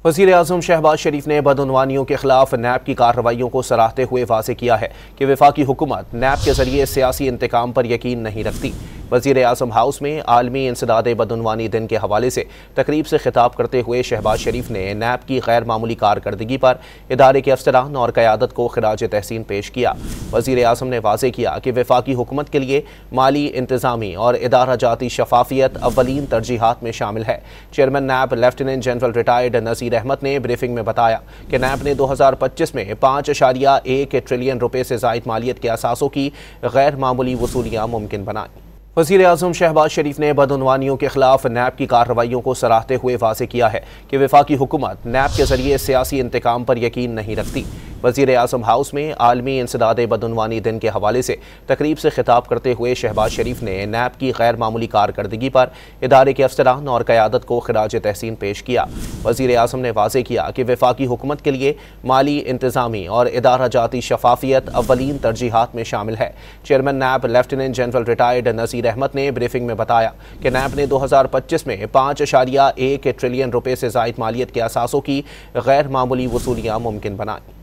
वज़ीर आज़म शहबाज शरीफ ने बदउनवानियों के खिलाफ नैब की कार्रवाइयों को सराहते हुए वाज़ेह किया है कि वफाकी हुकूमत नैब के जरिए सियासी इंतकाम पर यकीन नहीं रखती। वज़ीर आज़म हाउस में आलमी इंसदाद बदउनवानी दिन के हवाले से तकरीब से खिताब करते हुए शहबाज शरीफ ने नैब की गैर मामूली कारकर्दगी पर इदारे के अफसरान और क़यादत को खिराज तहसीन पेश किया। वज़ीर आज़म ने वाज़ेह किया कि वफाकी हुकूमत के लिए माली, इंतज़ामी और इदारा जाती शफाफियत अव्वलीन तरजीहात में शामिल है। चेयरमैन नैब लेफ्टिनेंट जनरल रिटायर्ड नज़ीर अहमद ने ब्रीफिंग में बताया कि नैब ने 2025 में 5.1 ट्रिलियन रुपए से ज़ायद मालियत के असासों की गैर मामूली वसूलियाँ मुमकिन बनाई। वज़ीर आज़म शहबाज शरीफ ने बदउनवानियों के खिलाफ नैब की कार्रवाइयों को सराहते हुए वाज़ेह किया है कि वफाकी हुकूमत नैब के जरिए सियासी इंतकाम पर यकीन नहीं रखती। वज़ीर आज़म हाउस में आलमी इंसदाद बदउनवानी दिन के हवाले से तकरीब से खिताब करते हुए शहबाज शरीफ ने नैब की गैर मामूली कारकर्दगी पर इदारे के अफसरान और क़यादत को खिराज तहसीन पेश किया। वज़ीर आज़म ने वाज़ेह किया कि वफाकी हुकूमत के लिए माली, इंतज़ामी और इदारा जाती शफाफियत अव्वलीन तरजीहात में शामिल है। चेयरमैन नैब लेफ्टिनेंट जनरल रिटायर्ड नज़ीर अहमद ने ब्रीफिंग में बताया कि नैब ने 2025 में 5.1 ट्रिलियन रुपए से ज़ायद मालियत के असासों की गैर मामूली वसूलियाँ मुमकिन बनाई।